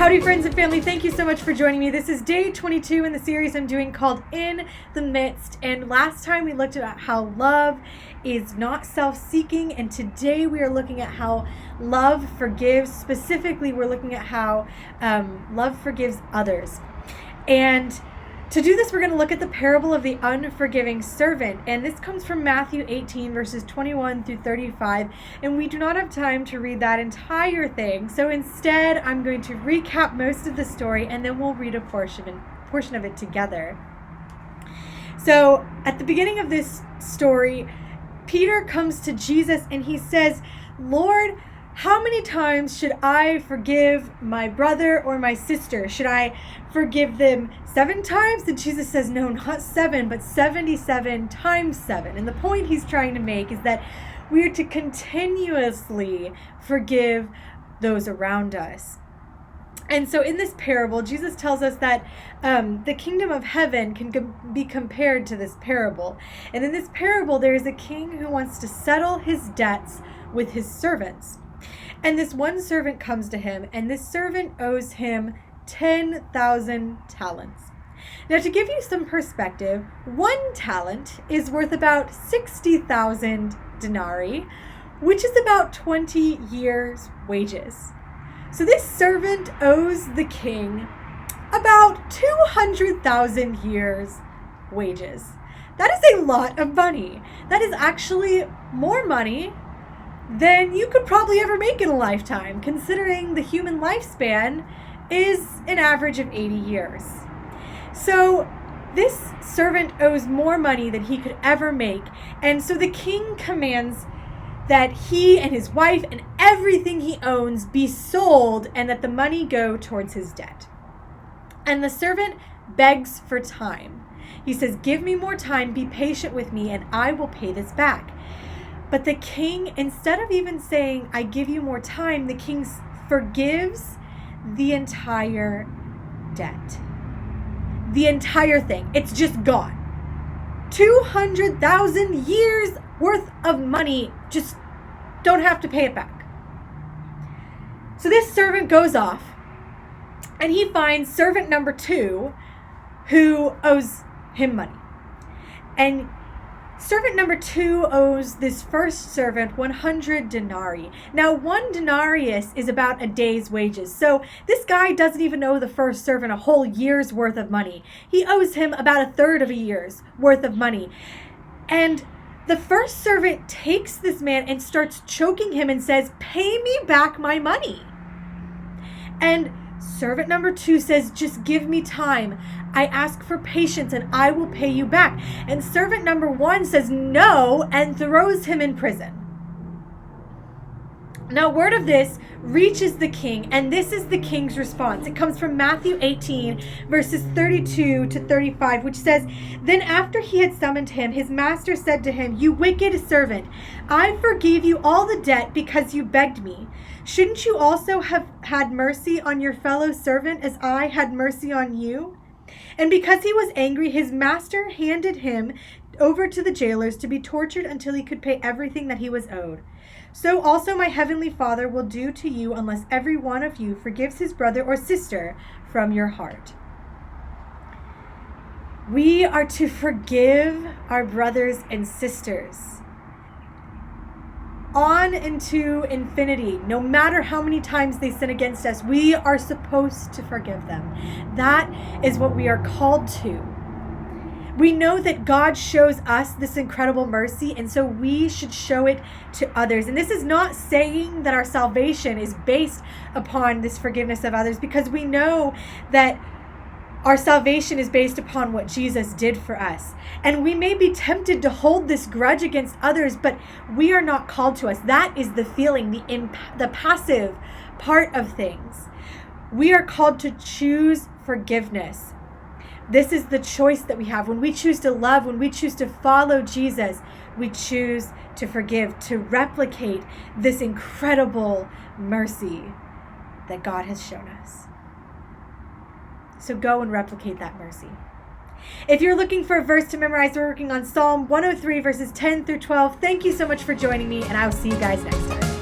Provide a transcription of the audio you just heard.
Howdy friends and family, thank you so much for joining me. This is day 22 in the series I'm doing called In the Midst. And last time we looked at how love is not self-seeking, and today we are looking at how love forgives. Specifically, we're looking at how love forgives others. And to do this, we're going to look at the parable of the unforgiving servant. And this comes from Matthew 18, verses 21 through 35. And we do not have time to read that entire thing. So instead, I'm going to recap most of the story, and then we'll read a portion of it together. So at the beginning of this story, Peter comes to Jesus and he says, "Lord, how many times should I forgive my brother or my sister? Should I forgive them 7 times? And Jesus says, no, not 7, but 77 times 7. And the point he's trying to make is that we are to continuously forgive those around us. And so in this parable, Jesus tells us that the kingdom of heaven can be compared to this parable. And in this parable, there is a king who wants to settle his debts with his servants. And this one servant comes to him, and this servant owes him 10,000 talents. Now, to give you some perspective, 1 talent is worth about 60,000 denarii, which is about 20 years' wages. So this servant owes the king about 200,000 years' wages. That is a lot of money. That is actually more money than you could probably ever make in a lifetime, considering the human lifespan is an average of 80 years. So this servant owes more money than he could ever make. And so the king commands that he and his wife and everything he owns be sold, and that the money go towards his debt. And the servant begs for time. He says, "Give me more time, be patient with me, and I will pay this back." But the king, instead of even saying, "I give you more time," the king forgives the entire debt. The entire thing. It's just gone. 200,000 years worth of money. Just don't have to pay it back. So this servant goes off, and he finds servant number 2 who owes him money. And servant number 2 owes this first servant 100 denarii. Now, 1 denarius is about a day's wages. So this guy doesn't even owe the first servant a whole year's worth of money. He owes him about 1/3 of a year's worth of money. And the first servant takes this man and starts choking him and says, "Pay me back my money." And servant number 2 says, "Just give me time. I ask for patience and I will pay you back." And servant number 1 says no and throws him in prison. Now, word of this reaches the king, and this is the king's response. It comes from Matthew 18, verses 32 to 35, which says, "Then after he had summoned him, his master said to him, 'You wicked servant, I forgave you all the debt because you begged me. Shouldn't you also have had mercy on your fellow servant as I had mercy on you?' And because he was angry, his master handed him over to the jailers to be tortured until he could pay everything that he was owed. So also my heavenly Father will do to you unless every one of you forgives his brother or sister from your heart." We are to forgive our brothers and sisters on into infinity. No matter how many times they sin against us, we are supposed to forgive them. That is what we are called to. We know that God shows us this incredible mercy, and so we should show it to others. And this is not saying that our salvation is based upon this forgiveness of others, because we know that our salvation is based upon what Jesus did for us. And we may be tempted to hold this grudge against others, but we are not called to us. That is the feeling, the passive part of things. We are called to choose forgiveness. This is the choice that we have. When we choose to love, when we choose to follow Jesus, we choose to forgive, to replicate this incredible mercy that God has shown us. So go and replicate that mercy. If you're looking for a verse to memorize, we're working on Psalm 103, verses 10 through 12. Thank you so much for joining me, and I will see you guys next time.